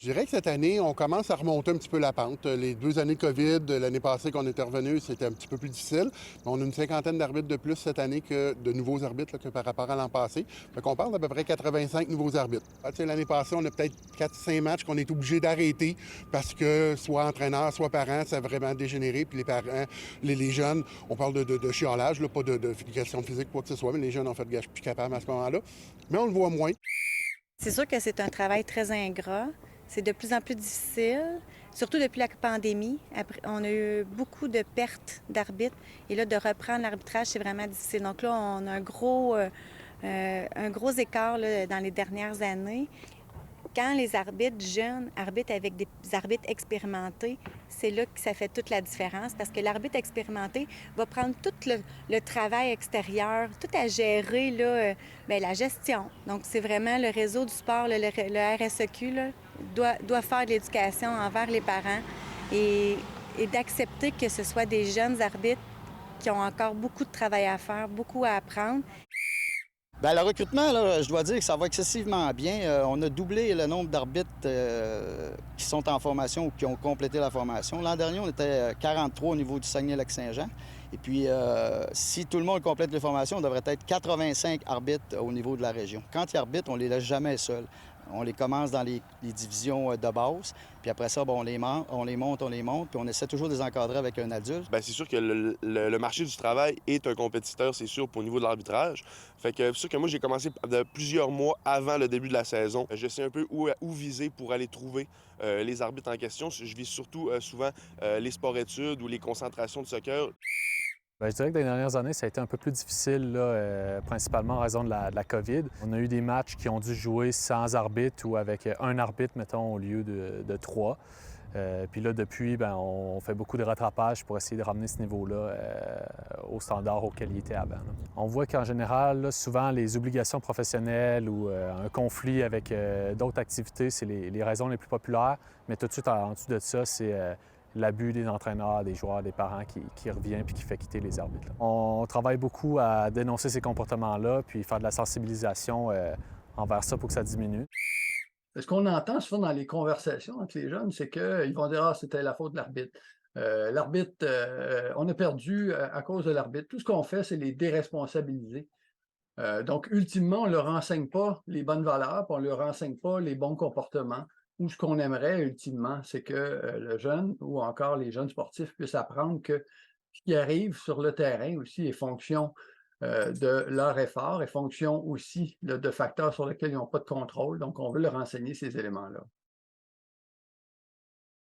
Je dirais que cette année, on commence à remonter un petit peu la pente. Les 2 années de COVID, l'année passée qu'on était revenu, c'était un petit peu plus difficile. Mais on a une cinquantaine d'arbitres de plus cette année que de nouveaux arbitres là, que par rapport à l'an passé. Fait qu'on parle d'à peu près 85 nouveaux arbitres. L'année passée, on a peut-être 4-5 matchs qu'on est obligé d'arrêter parce que soit entraîneur, soit parents, ça a vraiment dégénéré. Puis les parents, les jeunes, on parle de chiolage, là, pas de question physique, quoi que ce soit, mais les jeunes ont fait gage plus capable à ce moment-là. Mais on le voit moins. C'est sûr que c'est un travail très ingrat. C'est de plus en plus difficile, surtout depuis la pandémie. Après, on a eu beaucoup de pertes d'arbitres. Et là, de reprendre l'arbitrage, c'est vraiment difficile. Donc là, on a un gros écart là, dans les dernières années. Quand les arbitres jeunes arbitrent avec des arbitres expérimentés, c'est là que ça fait toute la différence parce que l'arbitre expérimenté va prendre tout le travail extérieur, tout à gérer, là, la gestion. Donc, c'est vraiment le réseau du sport, le RSEQ, là, doit faire de l'éducation envers les parents et, et d'accepter que ce soit des jeunes arbitres qui ont encore beaucoup de travail à faire, beaucoup à apprendre. Bien, le recrutement, là, je dois dire que ça va excessivement bien. On a doublé le nombre d'arbitres qui sont en formation ou qui ont complété la formation. L'an dernier, on était 43 au niveau du Saguenay-Lac-Saint-Jean. Et puis, si tout le monde complète les formations, on devrait être 85 arbitres au niveau de la région. Quand ils arbitrent, on ne les laisse jamais seuls. On les commence dans les divisions de base, puis après ça, bon, on les monte, puis on essaie toujours de les encadrer avec un adulte. Bien, c'est sûr que le marché du travail est un compétiteur, c'est sûr, pour au niveau de l'arbitrage. Fait que c'est sûr que moi, j'ai commencé de plusieurs mois avant le début de la saison. Je sais un peu où viser pour aller trouver les arbitres en question. Je vise surtout souvent les sports-études ou les concentrations de soccer. Bien, je dirais que dans les dernières années, ça a été un peu plus difficile, là, principalement en raison de la COVID. On a eu des matchs qui ont dû jouer sans arbitre ou avec un arbitre, mettons, au lieu de trois. Puis là, depuis, bien, on fait beaucoup de rattrapage pour essayer de ramener ce niveau-là au standard auquel il était avant. Là. On voit qu'en général, là, souvent, les obligations professionnelles ou un conflit avec d'autres activités, c'est les raisons les plus populaires. Mais tout de suite, en dessous de ça, c'est l'abus des entraîneurs, des joueurs, des parents qui revient puis qui fait quitter les arbitres. Là. On travaille beaucoup à dénoncer ces comportements-là puis faire de la sensibilisation envers ça pour que ça diminue. Ce qu'on entend souvent dans les conversations entre les jeunes, c'est qu'ils vont dire: «Ah, c'était la faute de l'arbitre. On a perdu à cause de l'arbitre». Tout ce qu'on fait, c'est les déresponsabiliser. Donc, ultimement, on ne leur enseigne pas les bonnes valeurs, puis on ne leur enseigne pas les bons comportements. Ou ce qu'on aimerait, ultimement, c'est que le jeune ou encore les jeunes sportifs puissent apprendre que ce qui arrive sur le terrain aussi est fonction de leur effort et fonction aussi là, de facteurs sur lesquels ils n'ont pas de contrôle. Donc, on veut leur enseigner ces éléments-là.